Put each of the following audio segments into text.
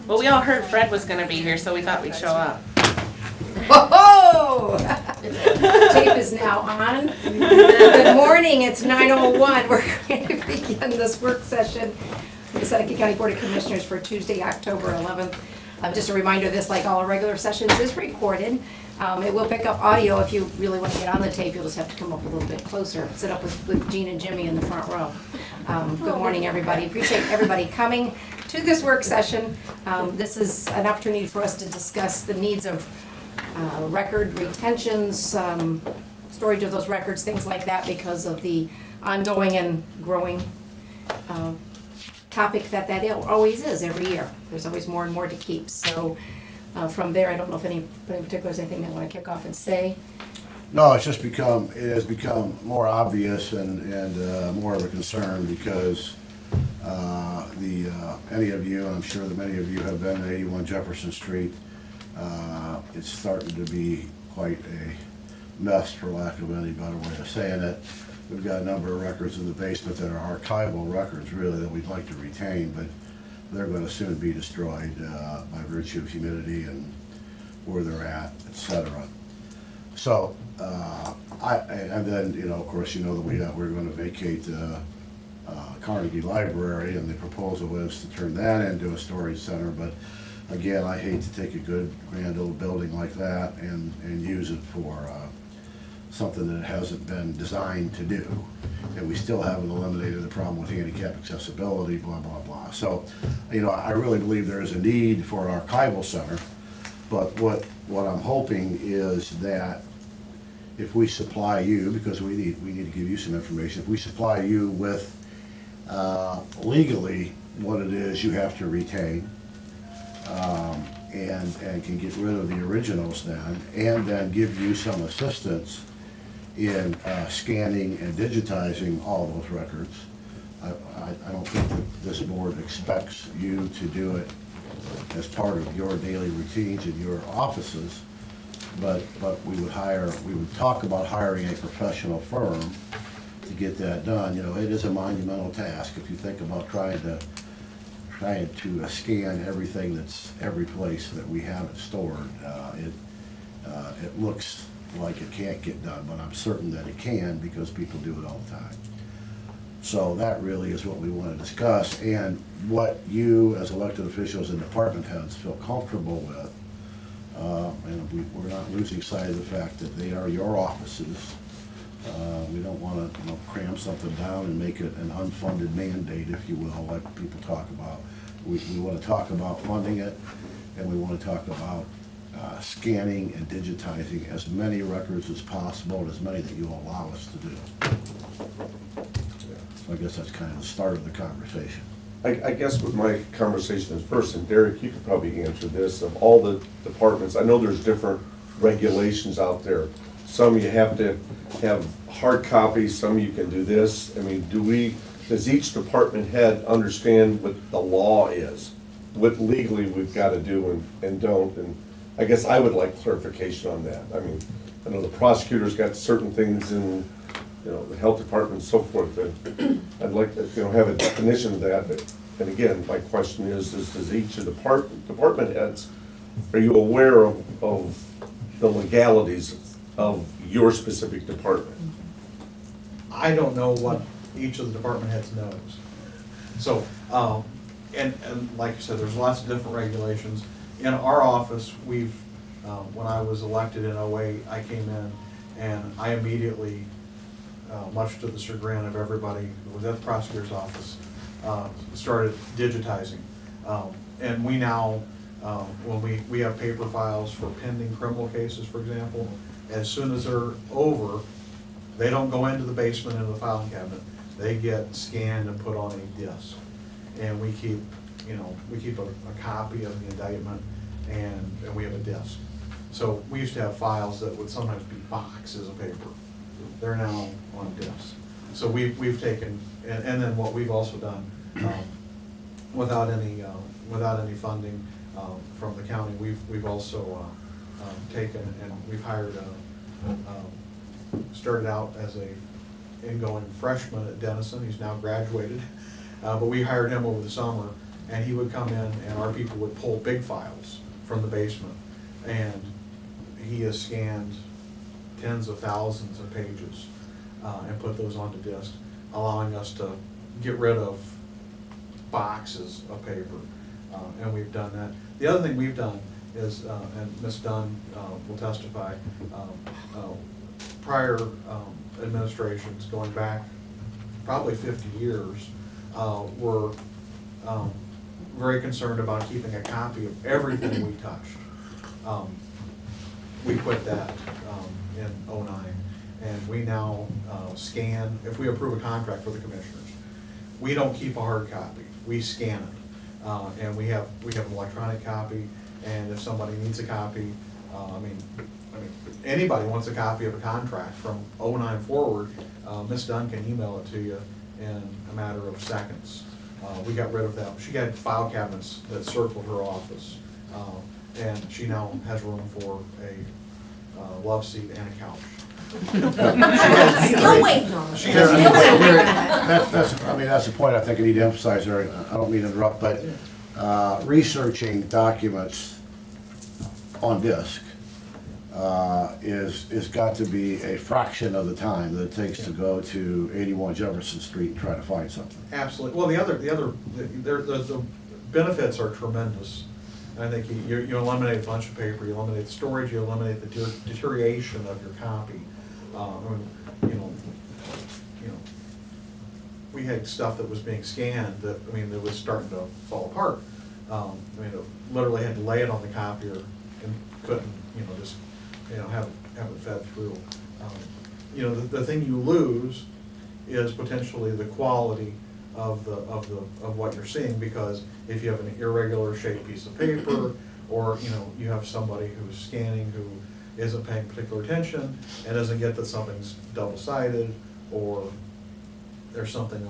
Well, we all heard Fred was gonna be here, so we thought we'd show up. Whoa! Tape is now on. Good morning, it's 9:01. We're going to begin this work session for the Seneca County Board of Commissioners for Tuesday, October 11th. Just a reminder, this, like all our regular sessions, is recorded. It will pick up audio. If you really want to get on the tape, you'll just have to come up a little bit closer. Sit up with Jean and Jimmy in the front row. Good morning, everybody. Appreciate everybody coming to this work session. This is an opportunity for us to discuss the needs of record retentions, storage of those records, things like that, because of the ongoing and growing topic that always is every year. There's always more and more to keep. So from there, I don't know if anybody in particular has anything they want to kick off and say. No, it has become more obvious and more of a concern because any of you, and I'm sure that many of you have been at 81 Jefferson Street, it's starting to be quite a mess, for lack of any better way of saying it. We've got a number of records in the basement that are archival records, really, that we'd like to retain, but they're going to soon be destroyed by virtue of humidity and where they're at, etc. So, and then, you know, of course, you know that we're going to vacate Carnegie Library, and the proposal is to turn that into a storage center. But again, I hate to take a good, grand old building like that and use it for something that it hasn't been designed to do. And we still haven't eliminated the problem with handicap accessibility, blah, blah, blah. So, you know, I really believe there is a need for an archival center. But what I'm hoping is that if we supply you, because we need to give you some information, if we supply you with legally what it is you have to retain, and can get rid of the originals then, and then give you some assistance in scanning and digitizing all those records. I don't think that this board expects you to do it as part of your daily routines in your offices, but we would talk about hiring a professional firm to get that done. You know, it is a monumental task if you think about trying to scan everything that's every place that we have it stored. It looks like it can't get done, but I'm certain that it can because people do it all the time. So that really is what we want to discuss, and what you as elected officials and department heads feel comfortable with. And we're not losing sight of the fact that they are your offices. We don't want to cram something down and make it an unfunded mandate, if you will, like people talk about. We want to talk about funding it, and we want to talk about scanning and digitizing as many records as possible, and as many that you allow us to do. So I guess that's kind of the start of the conversation. I guess what my conversation is first, and Derek, you could probably answer this, of all the departments, I know there's different regulations out there. Some you have to have hard copies, some you can do this. I mean, does each department head understand what the law is? What legally we've got to do and don't? And I guess I would like clarification on that. I mean, I know the prosecutor's got certain things in, you know, the health department and so forth, that I'd like to, you know, have a definition of that. And again, my question is does each of the department heads, are you aware of the legalities of your specific department? I don't know what each of the department heads knows. So, and like you said, there's lots of different regulations. In our office, we've, when I was elected in 08, I came in and I immediately, much to the chagrin of everybody who was at the prosecutor's office, started digitizing. And we now, when we have paper files for pending criminal cases, for example, as soon as they're over, they don't go into the basement into the filing cabinet. They get scanned and put on a disc. And we keep, a copy of the indictment, and we have a disc. So we used to have files that would sometimes be boxes of paper. They're now on disc. So we've taken, and then what we've also done, without any funding from the county, we've also taken and we've hired started out as a ingoing freshman at Denison. He's now graduated, but we hired him over the summer and he would come in and our people would pull big files from the basement. And he has scanned tens of thousands of pages and put those onto disk, allowing us to get rid of boxes of paper. And we've done that. The other thing we've done is, and Ms. Dunn will testify, prior administrations going back probably 50 years were very concerned about keeping a copy of everything we touched. We quit that in '09, and we now scan, if we approve a contract for the commissioners, we don't keep a hard copy, we scan it. And we have an electronic copy, and if somebody needs a copy, I mean, anybody wants a copy of a contract from '09 forward, Ms. Dunn can email it to you in a matter of seconds. We got rid of that. She had file cabinets that circled her office, and she now has room for a love seat and a couch. Still waiting on it. She There- has- that's the point I think I need to emphasize there. I don't mean to interrupt, but researching documents on disk is got to be a fraction of the time that it takes to go to 81 Jefferson Street and try to find something. Absolutely. Well, the benefits are tremendous. I think you eliminate a bunch of paper, you eliminate the storage, you eliminate the deterioration of your copy. We had stuff that was being scanned that, that was starting to fall apart. It literally had to lay it on the copier and couldn't, just, have it fed through. The thing you lose is potentially the quality of what you're seeing, because if you have an irregular shaped piece of paper, or you have somebody who's scanning who isn't paying particular attention and doesn't get that something's double-sided, or there's something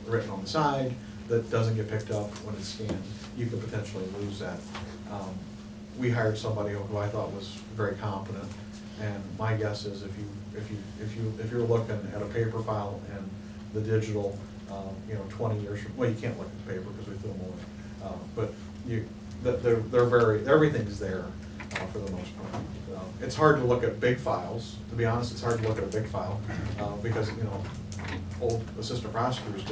written on the side that doesn't get picked up when it's scanned, you could potentially lose that. We hired somebody who I thought was very competent, and my guess is if you're looking at a paper file and the digital, 20 years from, well, you can't look at the paper because we threw them away, but everything's there for the most part. It's hard to look at big files. To be honest, it's hard to look at a big file because old assistant prosecutors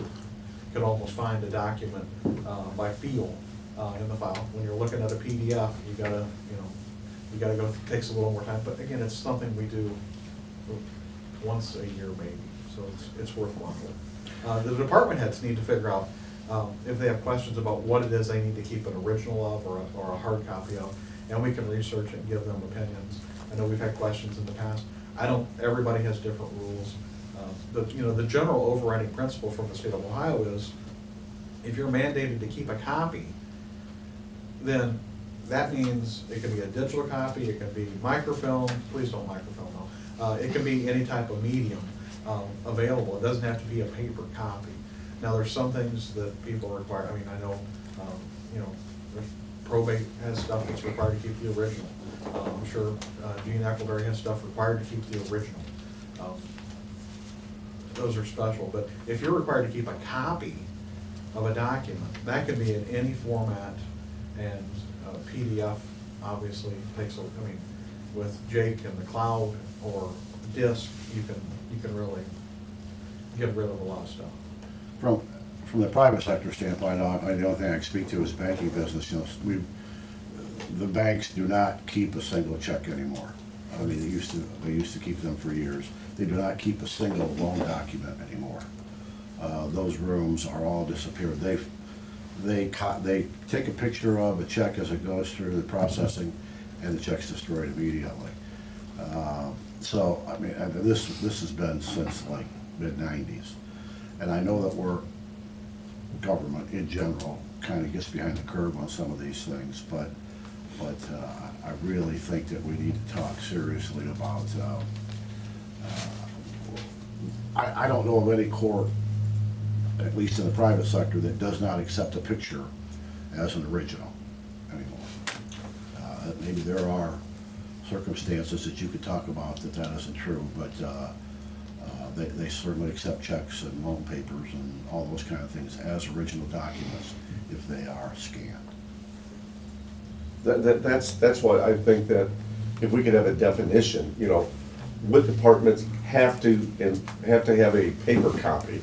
could almost find a document by feel in the file. When you're looking at a PDF, you gotta go. It takes a little more time, but again, it's something we do once a year maybe, so it's worthwhile. The department heads need to figure out if they have questions about what it is they need to keep an original of or a hard copy of, and we can research it and give them opinions. I know we've had questions in the past. Everybody has different rules. The general overriding principle from the state of Ohio is if you're mandated to keep a copy, then that means it can be a digital copy, it can be microfilm, please don't microfilm though. It can be any type of medium available. It doesn't have to be a paper copy. Now, there's some things that people require. I know, if probate has stuff that's required to keep the original. I'm sure Gene Eckleberry has stuff required to keep the original. Those are special, but if you're required to keep a copy of a document, that can be in any format, and PDF obviously takes, with Jake and the cloud or disk, you can really get rid of a lot of stuff. From the private sector standpoint, the only thing I can speak to is banking business. The banks do not keep a single check anymore. They used to keep them for years. They do not keep a single loan document anymore. Those rooms are all disappeared. They take a picture of a check as it goes through the processing, and the check's destroyed immediately. This has been since like mid-90s, and I know that government in general kind of gets behind the curve on some of these things, but I really think that we need to talk seriously about. I don't know of any court, at least in the private sector, that does not accept a picture as an original anymore. Maybe there are circumstances that you could talk about that isn't true, but they certainly accept checks and loan papers and all those kind of things as original documents if they are scanned. That's why I think that if we could have a definition, you know, what departments have to have a paper copy.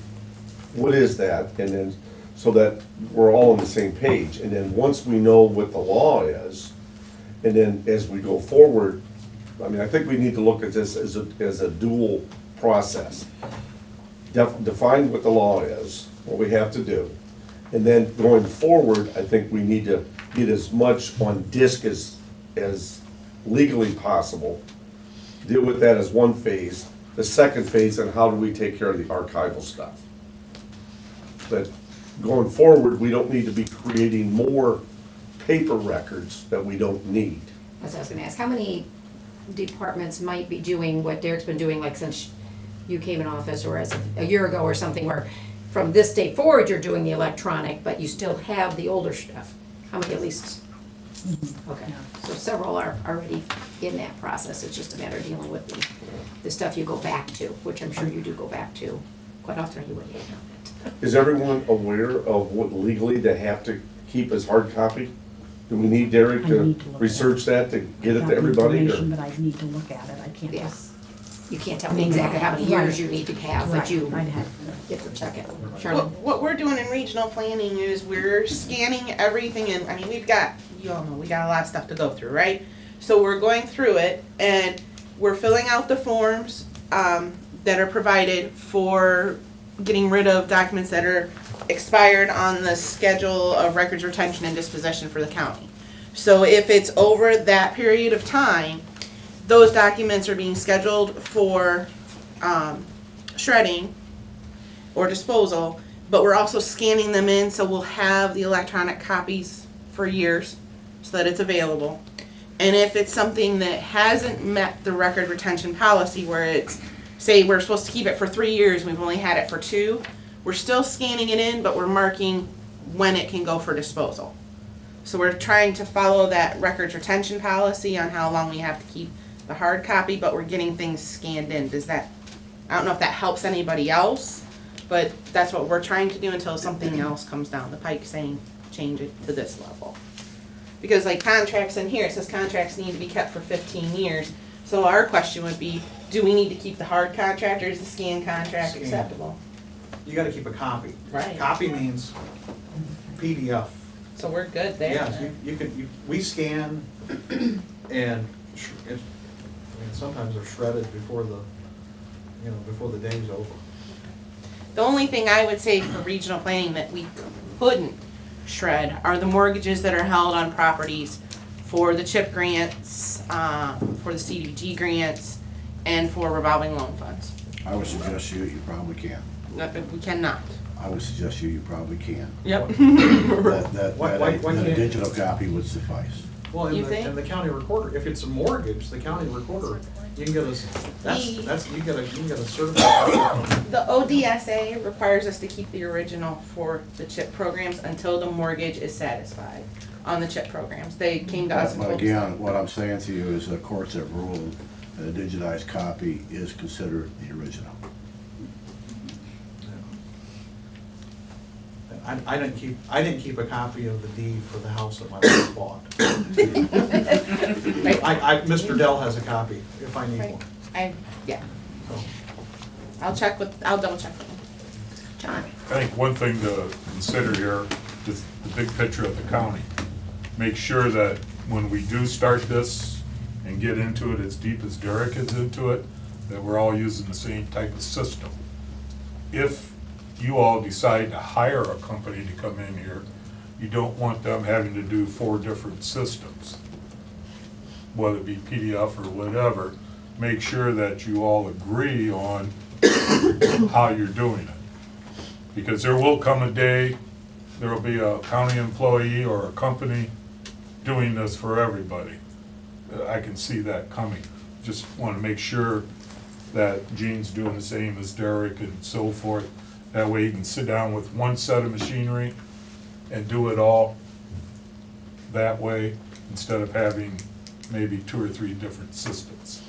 What is that? And then, so that we're all on the same page. And then once we know what the law is, and then as we go forward, I mean, I think we need to look at this as a dual process. Define what the law is, what we have to do. And then going forward, I think we need to get as much on disk as legally possible. Deal with that as one phase. The second phase, and how do we take care of the archival stuff? But going forward, we don't need to be creating more paper records that we don't need. That's what I was gonna ask, how many departments might be doing what Derek's been doing, like since you came in office, or as a year ago or something, where from this day forward, you're doing the electronic, but you still have the older stuff? How many at least? Okay, so several are already in that process, it's just a matter of dealing with the stuff you go back to, which I'm sure you do go back to quite often, you wouldn't know it. Is everyone aware of what legally they have to keep as hard copy? Do we need Derek I to need to look research that to get it Got to the everybody? information, Or- but I need to look at it, I can't Yeah. just. You can't tell me exactly how many years Right. you need to have, but Right, you I'd have get to check it. What, Charlotte? what we're doing in regional planning is we're scanning everything, and, I mean, we've got, you all know, we got a lot of stuff to go through, right? So we're going through it, and we're filling out the forms, that are provided for getting rid of documents that are expired on the schedule of records retention and disposition for the county. So if it's over that period of time, those documents are being scheduled for, shredding or disposal, but we're also scanning them in, so we'll have the electronic copies for years, so that it's available. And if it's something that hasn't met the record retention policy, where it's, say we're supposed to keep it for 3 years, we've only had it for 2, we're still scanning it in, but we're marking when it can go for disposal. So we're trying to follow that records retention policy on how long we have to keep the hard copy, but we're getting things scanned in. Does that, I don't know if that helps anybody else, but that's what we're trying to do until something else comes down the pike saying, change it to this level. Because like contracts in here, it says contracts need to be kept for 15 years. So our question would be, do we need to keep the hard contract, or is the scan contract Scan. acceptable? You gotta keep a copy. Right. Copy means PDF. So we're good there. Yes, you can, we scan and, I mean, sometimes they're shredded before the day's over. The only thing I would say for regional planning that we couldn't shred are the mortgages that are held on properties for the CHIP grants, for the CDBG grants, and for revolving loan funds. I would suggest you probably can. We cannot. I would suggest you probably can. Yep. That Why a can't- digital copy would suffice. Well, You and think? the county recorder, if it's a mortgage, the county recorder, you can get a, you get a certified copy from The ODSA requires us to keep the original for the CHIP programs until the mortgage is satisfied on the CHIP programs. They came to us and But told us. again, what I'm saying to you is the courts have ruled that a digitized copy is considered the original. I didn't keep a copy of the deed for the house that my wife bought. Mr. Dell has a copy if I need Right. one. Yeah, So, I'll double check with them. John? I think one thing to consider here is the big picture of the county. Make sure that when we do start this and get into it as deep as Derek is into it, that we're all using the same type of system. If you all decide to hire a company to come in here, you don't want them having to do 4 different systems, whether it be PDF or whatever. Make sure that you all agree on how you're doing it. Because there will come a day, there will be a county employee or a company doing this for everybody. I can see that coming. Just want to make sure that Gene's doing the same as Derek and so forth. That way you can sit down with one set of machinery and do it all that way, instead of having maybe 2 or 3 different systems.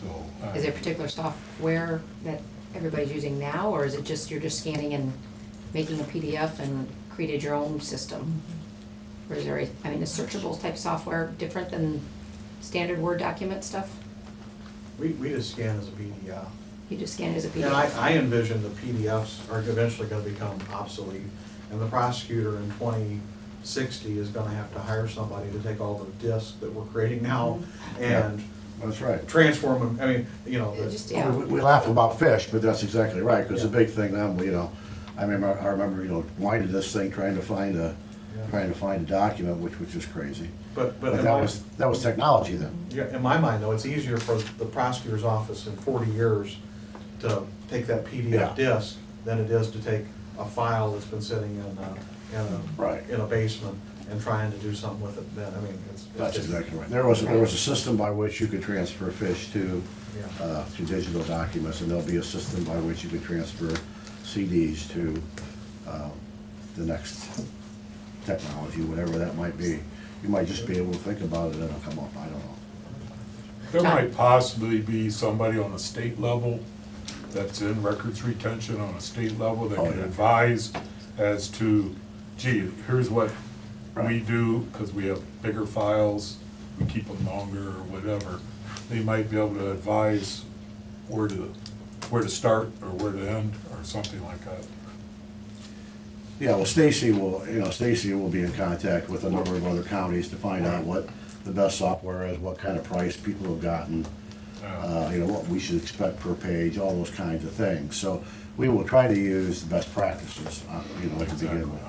So, Is there particular software that everybody's using now, or is it just, you're just scanning and making a PDF and created your own system? Or is there, I mean, is searchable type software different than standard Word document stuff? We just scan as a PDF. You just scan it as a And PDF? I envision the PDFs are eventually gonna become obsolete, and the prosecutor in 2060 is gonna have to hire somebody to take all the disks that we're creating now and That's right. transform them, I mean, you know, It the- just, Well, yeah. We laugh about fish, but that's exactly right, because the Yeah. big thing then, you know, I remember, you know, winding this thing, trying to find a document, which is crazy. but But in that was technology then. yeah, in my mind, though, it's easier for the prosecutor's office in 40 years to take that PDF Yeah. disk than it is to take a file that's been sitting Right. in a basement and trying to do something with it. Then, I mean, it's. That's exactly right. There was a system by which you could transfer fish to, Yeah. through digital documents, and there'll be a system by which you could transfer CDs to, the next technology, whatever that might be. You might just be able to think about it and it'll come up, I don't know. There might possibly be somebody on a state level that's in records retention on a state level that Oh, can yeah. advise as to, gee, here's what we Right. do, because we have bigger files, we keep them longer or whatever. They might be able to advise where to start or where to end or something like that. Yeah, well, Stacy will be in contact with a number of other counties to find out what the best software is, what kind of price people have gotten, you know, what we should expect per page, all those kinds of things. So we will try to use the best practices, you know, to begin with.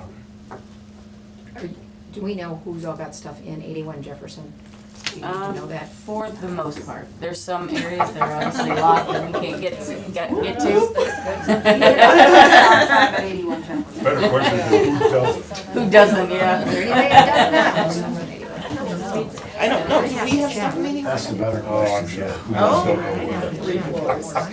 Do we know who's all got stuff in 81 Jefferson? Do you know that? For the most part. There's some areas that are obviously locked that we can't get to. Better question is who does it? Who doesn't, Is there yeah. anybody that does not? I don't know, do we have stuff in 81? That's the better Oh, I'm question, sure. yeah. Who does that go with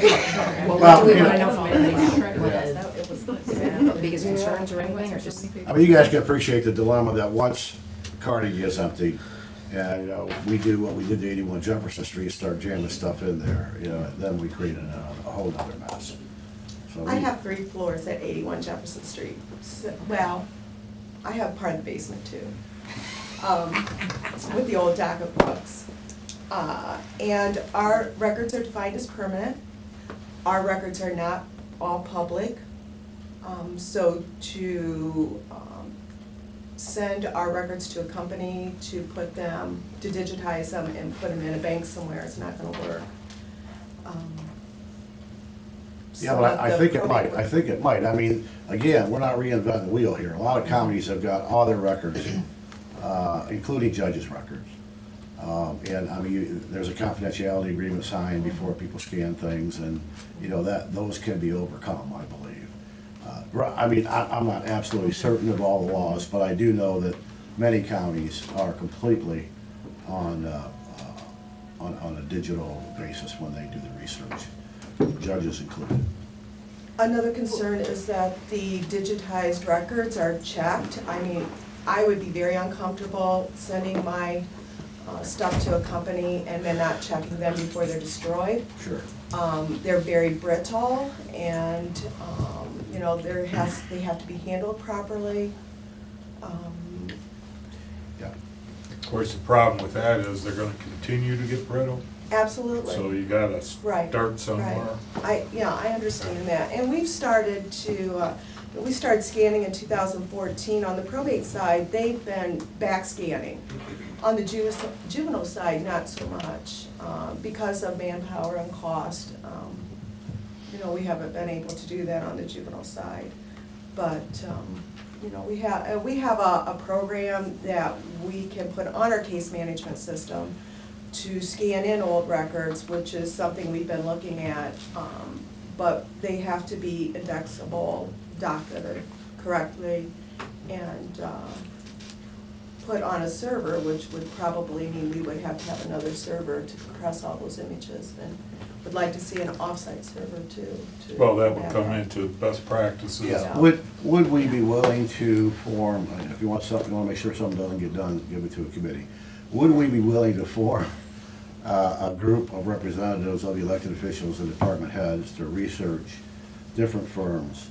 it? Well, Well, what do we you want to know- know from everybody? What the biggest concerns or anything, or just? I mean, you guys can appreciate the dilemma that once Carnegie gets empty, and, you know, we do what we did to 81 Jefferson Street, start jamming stuff in there, you know, then we create a whole nother mess. So I we- have 3 floors at 81 Jefferson Street. Well, I have part of the basement too, with the old dock of books. And our records are defined as permanent. Our records are not all public. So to send our records to a company to digitize them and put them in a bank somewhere, it's not gonna work. Yeah, Some but of I the think it might, probate- I think it might. I mean, again, we're not reinventing the wheel here. A lot of counties have got all their records, including judges' records. And, I mean, there's a confidentiality agreement signed before people scan things, and, you know, those can be overcome, I believe. I mean, I'm not absolutely certain of all the laws, but I do know that many counties are completely on a digital basis when they do the research, judges included. Another concern is that the digitized records are checked. I mean, I would be very uncomfortable sending my stuff to a company and then not checking them before they're destroyed. Sure. They're very brittle and, you know, they have to be handled properly. Yeah. Of course, the problem with that is they're gonna continue to get brittle, Absolutely. so you gotta Right, start somewhere. I understand that, and we started scanning in 2014. On the probate side, they've been back scanning. On the juvenile side, not so much, because of manpower and cost. You know, we haven't been able to do that on the juvenile side. But, you know, we have a program that we can put on our case management system to scan in old records, which is something we've been looking at, but they have to be indexable, docketed correctly, and put on a server, which would probably mean we would have to have another server to compress all those images, and would like to see an off-site server too. to Well, that would back come up. into best practices. Yeah, would we be willing to form, if you want something, you wanna make sure something doesn't get done, give it to a committee. Would we be willing to form a group of representatives of the elected officials and department heads to research different firms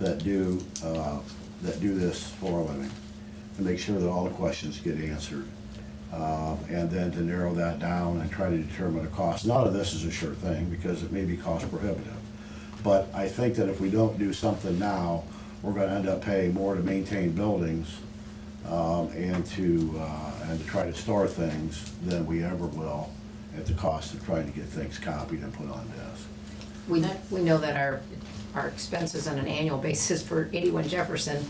that do that do this for a living, to make sure that all the questions get answered. And then to narrow that down and try to determine a cost. None of this is a sure thing, because it may be cost prohibitive. But I think that if we don't do something now, we're gonna end up paying more to maintain buildings, and to try to store things than we ever will at the cost of trying to get things copied and put on disk. We know that our expenses on an annual basis for 81 Jefferson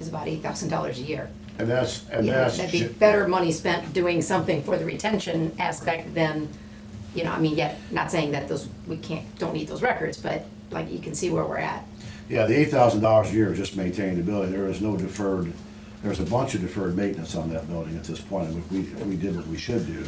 is about $8,000 a year. And that's, That'd be better money spent doing something for the retention aspect than, I mean, yet, not saying that don't need those records, but like, you can see where we're at. yeah, the $8,000 a year is just maintaining the building. There is no deferred, there's a bunch of deferred maintenance on that building at this point. And if we did what we should do.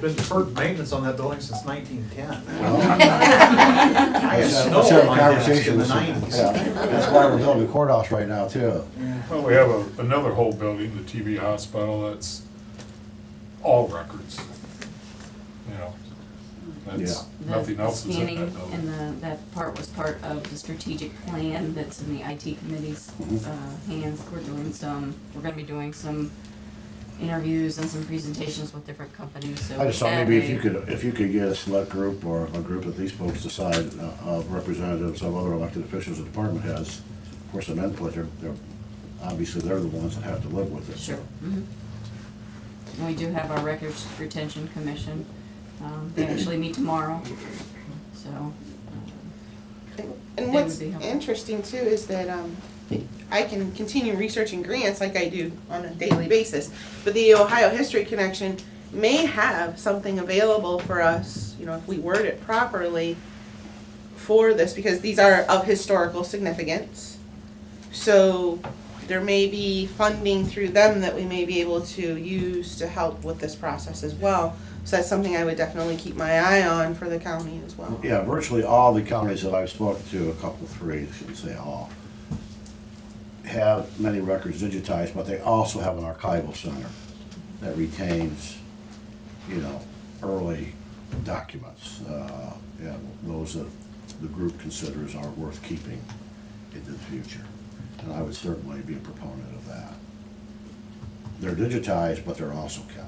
Been deferred maintenance on that building since 1910. Well, I had snow let's have on a my desk conversation in the with some- 90s. yeah, that's why we're building a courthouse right now too. Well, we have another whole building, the TV hospital, that's all records. You know, that's, nothing else is in Scanning that building. and that part was part of the strategic plan that's in the IT committee's hands. We're gonna be doing some interviews and some presentations with different companies, so. I just thought that maybe way- if you could get a select group or a group that these folks decide, of representatives of other elected officials or department heads, for some input, obviously they're the ones that have to live with it. Sure. Mhm. And we do have our Records Retention Commission. They actually meet tomorrow, so. And That what's would be helpful. interesting too is that I can continue researching grants like I do on a daily basis, but the Ohio History Connection may have something available for us, if we word it properly for this, because these are of historical significance. So there may be funding through them that we may be able to use to help with this process as well. So that's something I would definitely keep my eye on for the county as well. Yeah, virtually all the counties that I've spoken to, a couple, three, I shouldn't say all, have many records digitized, but they also have an archival center that retains, early documents, those that the group considers are worth keeping into the future. And I would certainly be a proponent of that. They're digitized, but they're also kept.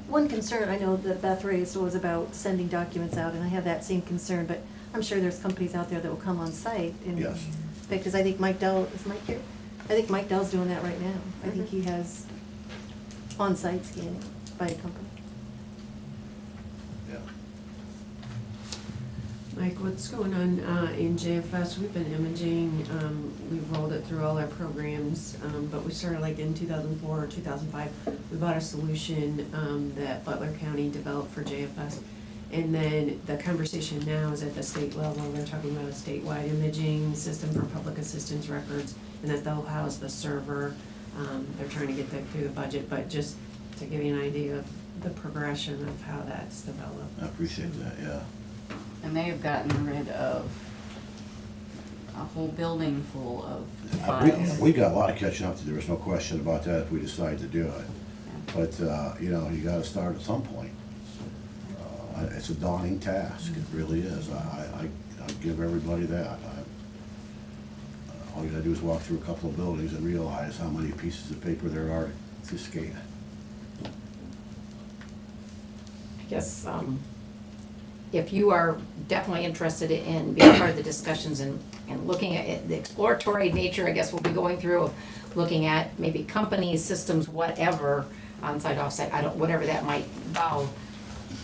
One concern I know that Beth raised was about sending documents out, and I have that same concern, but I'm sure there's companies out there that will come on site and. Yes. Because I think Mike Dell, is Mike here? I think Mike Dell's doing that right now. I think he has on-site scanning by a company. Yeah. Mike, what's going on in JFS? We've been imaging, we've rolled it through all our programs, but we started like in 2004 or 2005. We bought a solution that Butler County developed for JFS. And then the conversation now is at the state level. They're talking about a statewide imaging system for public assistance records, and that they'll house the server. They're trying to get that through the budget, but just to give you an idea of the progression of how that's developed. I appreciate that, yeah. And they have gotten rid of a whole building full of files. We got a lot of catching up to do, there's no question about that if we decide to do it. But, you gotta start at some point. It's a daunting task, it really is. I give everybody that. All you gotta do is walk through a couple of buildings and realize how many pieces of paper there are to scan. I guess, if you are definitely interested in being part of the discussions and looking at it, the exploratory nature, I guess we'll be going through, of looking at maybe companies, systems, whatever, on-site, off-site, whatever that might involve,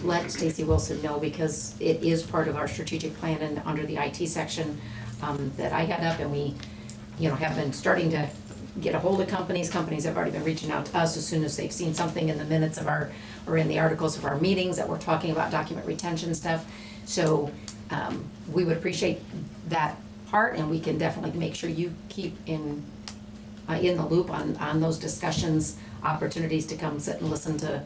let Stacy Wilson know, because it is part of our strategic plan and under the IT section that I head up, and we, have been starting to get a hold of companies. Companies have already been reaching out to us as soon as they've seen something in the minutes of our, or in the articles of our meetings that we're talking about document retention stuff. So we would appreciate that part, and we can definitely make sure you keep in the loop on those discussions, opportunities to come sit and listen to,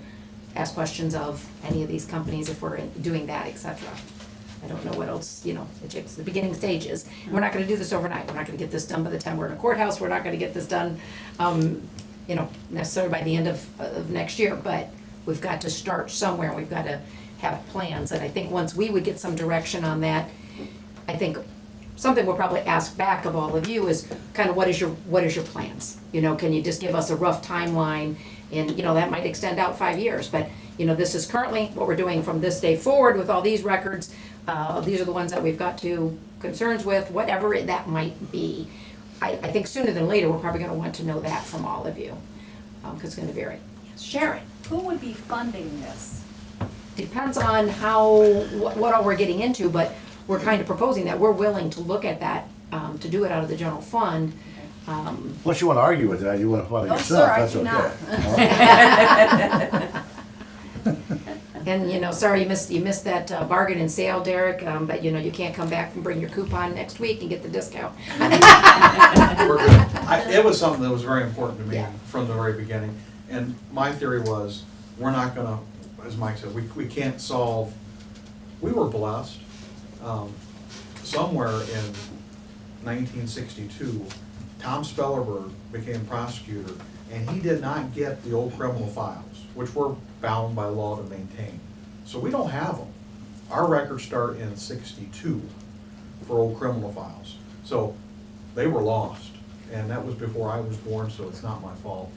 ask questions of any of these companies if we're doing that, etc. I don't know what else, it's the beginning stages. We're not gonna do this overnight. We're not gonna get this done by the time we're in a courthouse. We're not gonna get this done, necessarily by the end of next year, but we've got to start somewhere. We've got to have plans, and I think once we would get some direction on that, I think something we'll probably ask back of all of you is kind of what is your plans? You know, can you just give us a rough timeline? And, you know, that might extend out 5 years, but, you know, this is currently what we're doing from this day forward with all these records. These are the ones that we've got concerns with, whatever that might be. I think sooner than later, we're probably gonna want to know that from all of you, because it's gonna vary. Sharon, Who would be funding this? depends on what all we're getting into, but we're kind of proposing that we're willing to look at that, to do it out of the general fund. Unless you want to argue with that, you want to fund it No, yourself, sir, I that's do okay. And, you know, sorry you missed that bargain and sale, Derek, but, you know, you can't come back and bring your coupon next week and get the discount. We're good. It was something that was very important to me Yeah. from the very beginning. And my theory was, we're not gonna, as Mike said, we can't solve, we were blessed. Somewhere in 1962, Tom Spellerberg became prosecutor, and he did not get the old criminal files, which we're bound by law to maintain. So we don't have them. Our records start in 62 for old criminal files. So they were lost, and that was before I was born, so it's not my fault.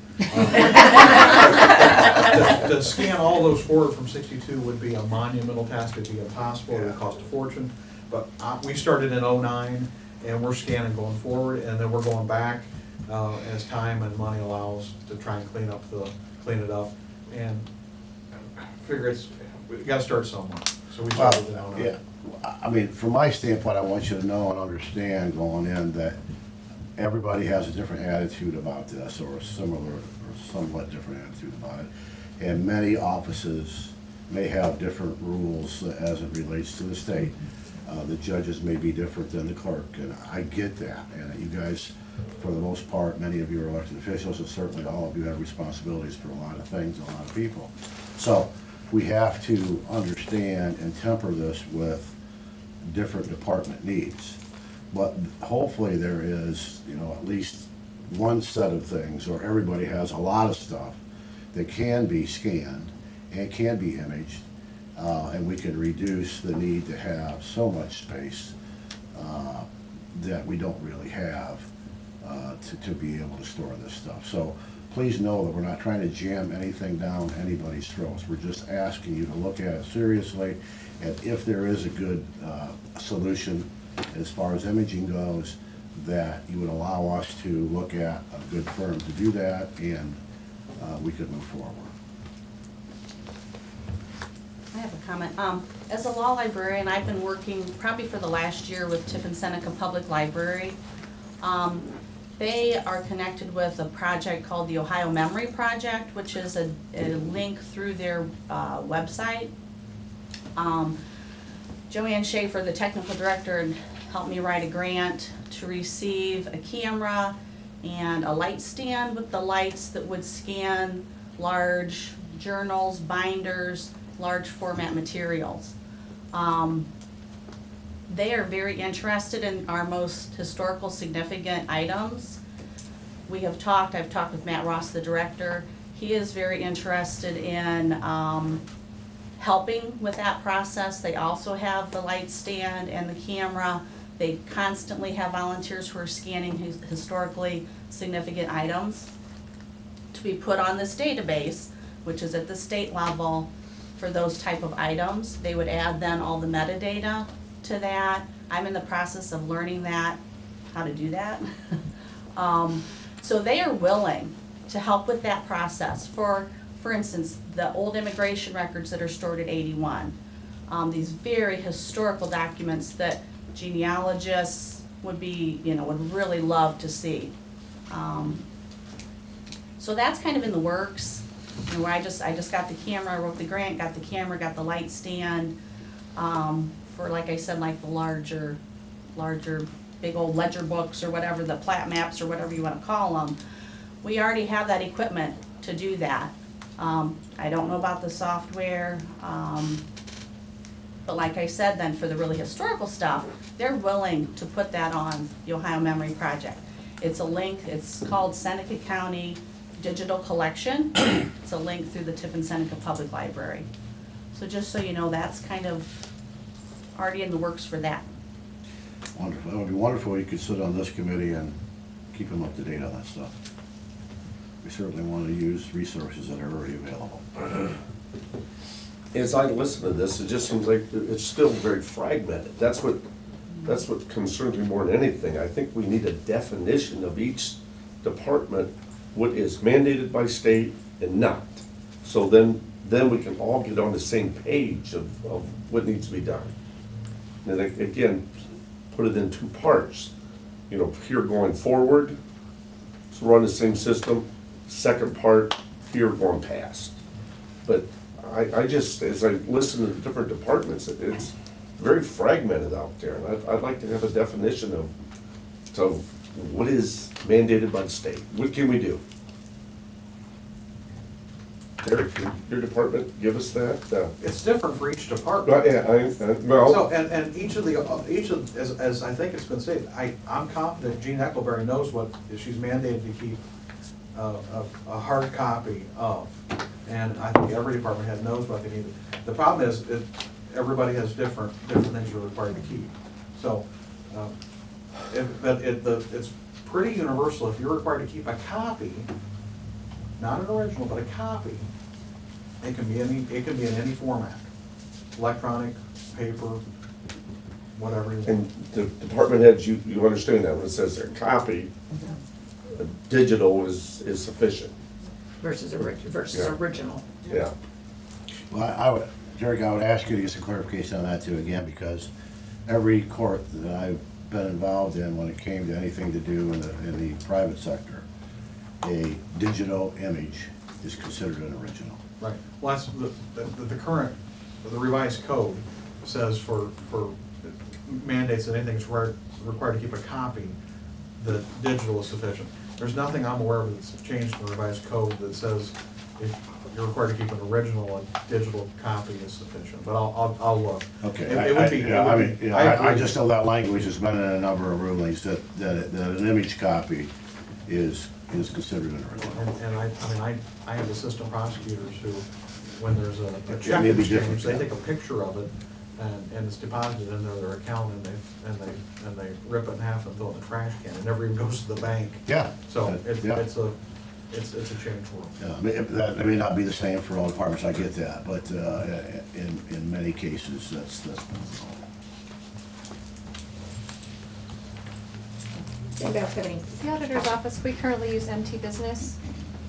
To scan all those forward from 62 would be a monumental task. It'd be impossible. It would cost a fortune. But we started in '09, and we're scanning going forward, and then we're going back as time and money allows to try and clean it up, and figure we got to start somewhere. So we started in '09. Yeah, I mean, from my standpoint, I want you to know and understand going in that everybody has a different attitude about this, or a similar or somewhat different attitude about it. And many offices may have different rules as it relates to the state. The judges may be different than the clerk, and I get that. And you guys, for the most part, many of you are elected officials, and certainly all of you have responsibilities for a lot of things, a lot of people. So we have to understand and temper this with different department needs. But hopefully there is, you know, at least one set of things, or everybody has a lot of stuff that can be scanned and can be imaged, and we can reduce the need to have so much space that we don't really have to be able to store this stuff. So please know that we're not trying to jam anything down anybody's throats. We're just asking you to look at it seriously, and if there is a good solution as far as imaging goes, that you would allow us to look at a good firm to do that, and we could move forward. I have a comment. As a law librarian, I've been working probably for the last year with Tiffin Seneca Public Library. They are connected with a project called the Ohio Memory Project, which is a link through their website. Joanne Schaefer, the technical director, helped me write a grant to receive a camera and a light stand with the lights that would scan large journals, binders, large format materials. They are very interested in our most historical significant items. I've talked with Matt Ross, the director. He is very interested in helping with that process. They also have the light stand and the camera. They constantly have volunteers who are scanning historically significant items to be put on this database, which is at the state level for those type of items. They would add then all the metadata to that. I'm in the process of learning that, how to do that. So they are willing to help with that process. For instance, the old immigration records that are stored at 81. These very historical documents that genealogists would really love to see. So that's kind of in the works. You know, where I just got the camera, wrote the grant, got the camera, got the light stand, for, like I said, like the larger big old ledger books or whatever, the plat maps or whatever you want to call them. We already have that equipment to do that. I don't know about the software, but like I said, then for the really historical stuff, they're willing to put that on the Ohio Memory Project. It's a link, it's called Seneca County Digital Collection. It's a link through the Tiffin Seneca Public Library. So just so you know, that's kind of already in the works for that. Wonderful. That would be wonderful. You could sit on this committee and keep them up to date on that stuff. We certainly want to use resources that are already available. As I listen to this, it just seems like it's still very fragmented. That's what concerns me more than anything. I think we need a definition of each department, what is mandated by state and not. So then we can all get on the same page of what needs to be done. And then again, put it in two parts. You know, here going forward, so run the same system. Second part, here going past. But I just, as I listen to the different departments, it's very fragmented out there. And I'd like to have a definition of what is mandated by the state. What can we do? Derek, can your department give us that? It's different for each department. Well, yeah, well, So, and each of, as I think it's been said, I'm confident Jean Eckleberry knows what she's mandated to keep a hard copy of. And I think every department head knows what they need. The problem is, everybody has different things they're required to keep. So, it's pretty universal. If you're required to keep a copy, not an original, but a copy, it can be in any format. Electronic, paper, whatever you want. and the department heads, you understand that when it says their copy, digital is sufficient. Versus Yeah. original. Yeah. Well, Derek, I would ask you to get some clarification on that too, again, because every court that I've been involved in, when it came to anything to do in the private sector, a digital image is considered an original. Right, well, that's the current, the revised code says for mandates that anything's required to keep a copy, the digital is sufficient. There's nothing I'm aware of that's changed in the revised code that says if you're required to keep an original, a digital copy is sufficient, but I'll look. Okay, It would be, I just know that language has been in a number of rulings that an image copy is considered an original. And I have assistant prosecutors who, when there's a It check may be different, exchange, they yeah. take a picture of it and it's deposited into their account and they rip it in half and throw it in the trash can. It never even goes to the bank. Yeah. So Yeah. it's a change world. Yeah, that may not be the same for all departments, I get that, but in many cases, that's been the rule. The auditor's office, we currently use MT Business.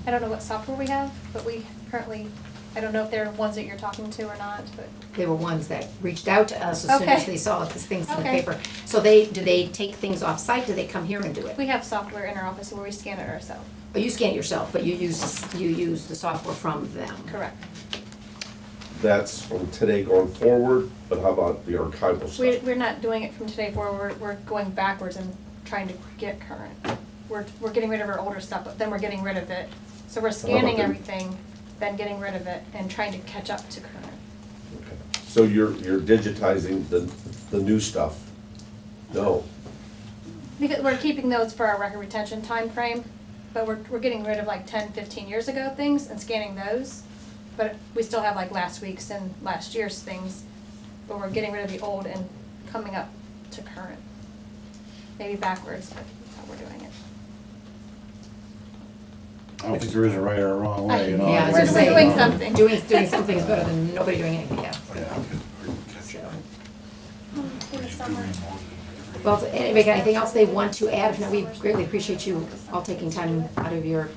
I don't know what software we have, but we currently, I don't know if they're ones that you're talking to or not, but. They were ones that reached out to us as soon as Okay. they saw these things in the Okay. paper. So do they take things off-site? Do they come here and do it? We have software in our office where we scan it ourselves. Oh, you scan it yourself, but you use the software from them? Correct. That's from today going forward, but how about the archival stuff? We're not doing it from today forward, we're going backwards and trying to get current. We're getting rid of our older stuff, but then we're getting rid of it. So we're scanning the- everything, then getting rid of it and trying to catch up to current. Okay. So you're digitizing the new stuff? No. Because we're keeping those for our record retention time frame, but we're getting rid of like 10, 15 years ago things and scanning those. But we still have like last week's and last year's things, but we're getting rid of the old and coming up to current. Maybe backwards, but that's how we're doing it. I don't think there is a right or a wrong way, you know. Yeah, I was We're gonna say, doing something. Doing something is better than nobody doing anything, yeah. Yeah. In the summer. Well, if anybody got anything else they want to add? If not, we greatly appreciate you all taking time out of your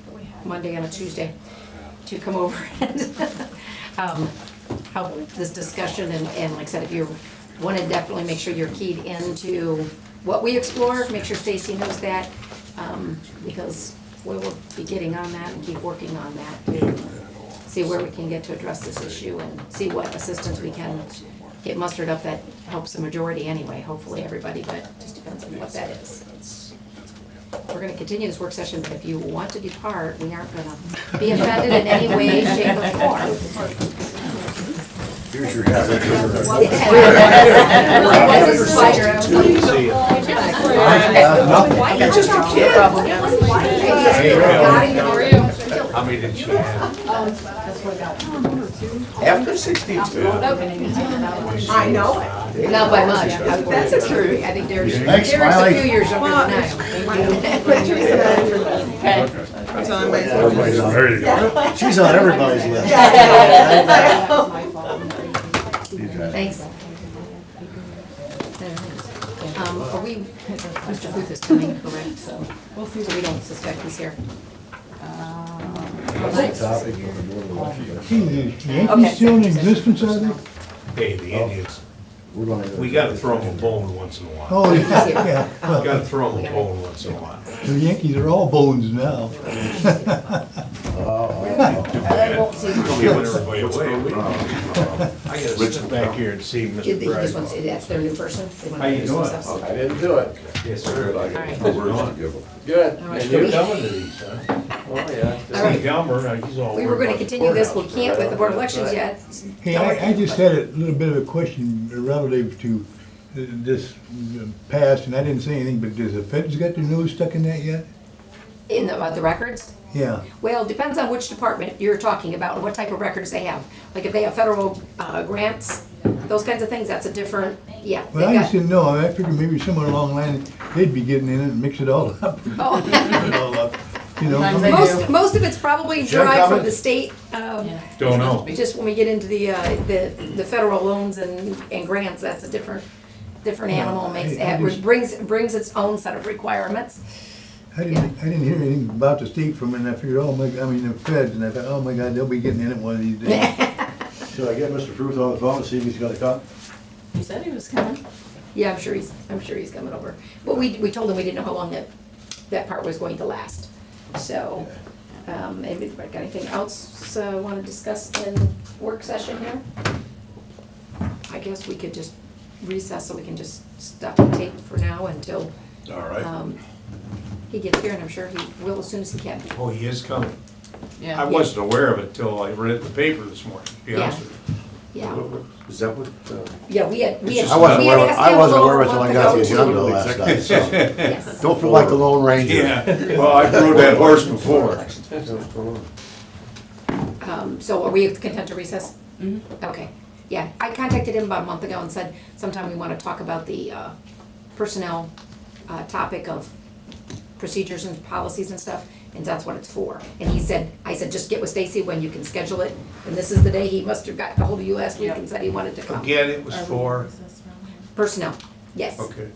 Monday and a Tuesday to come over and help this discussion. And like I said, if you want to definitely make sure you're keyed into what we explore, make sure Stacy knows that, because we will be getting on that and keep working on that to see where we can get to address this issue and see what assistance we can get mustered up that helps the majority anyway, hopefully everybody, but it just depends on what that is. We're gonna continue this work session, but if you want to depart, we aren't gonna be offended in any way, shape, or form. Here's your hat. I'm just a kid. How many did she have? After 62. I know. Not by much. That's the truth. I think Derek's Thanks, a Smiley. few years younger than I am. So I might as well- There you go. She's on everybody's list. Okay. Thanks. Are we, Mr. Booth is coming, correct, so we don't suspect he's here. Topic for the board of elections. Is Okay. Yankees still in existence, are they? Hey, the Indians, We're gonna. we gotta throw them a bone once in a while. Oh, yeah, We well, gotta throw them a bone once in a while. the Yankees are all bones now. I won't see. Giving everybody away. I gotta sit back here and see He Mr. just wants, Bragg. that's their new person. They wanna How you do some doing? stuff. I didn't do it. Yes, sir. All right. Good. All right. And you're coming to these, huh? Oh, yeah. All right. See Gelmer, he's all. We were gonna continue this, we can't with the board of elections yet. Hey, I just had a little bit of a question relative to this past, and I didn't say anything, but does the feds got their nose stuck in that yet? In the records? Yeah. Well, it depends on which department you're talking about, and what type of records they have. Like if they have federal grants, those kinds of things, that's a different, yeah. Well, I they've just got- didn't know, I figured maybe somewhere along the line, they'd be getting in it and mix it all up. Oh. Mix it all up, you know? Sometimes they Most of it's probably Jim derived from coming? the state. Don't know. Just when we get into the federal loans and grants, that's a different animal, brings its own set of requirements. I didn't hear anything about the state from it, and I figured, oh my, the feds, and I thought, oh my God, they'll be getting in it one of these days. Should I get Mr. Fruth on the phone and see if he's gonna come? He said he was coming. Yeah, I'm sure he's coming over. But we told him we didn't know how long that part was going to last. So, anybody got anything else want to discuss in work session here? I guess we could just recess so we can just stop the tape for now until All right. he gets here, and I'm sure he will as soon as he can. Oh, he is coming. Yeah. I wasn't aware of it till I read it in the paper this morning, to be honest with you. Yeah, Is that what, yeah, we had I wasn't aware, asked I him wasn't a aware little until I month got the ago, agenda too. last night, so. Yes. Don't feel like the Lone Ranger. Yeah, well, I've rode that horse before. So are we content to recess? Mm-hmm. Okay, yeah, I contacted him about a month ago and said sometime we want to talk about the personnel topic of procedures and policies and stuff, and that's what it's for. And I said, just get with Stacy when you can schedule it, and this is the day he must have got ahold of you last week and said he wanted to come. Again, it was for, Personnel, yes. okay.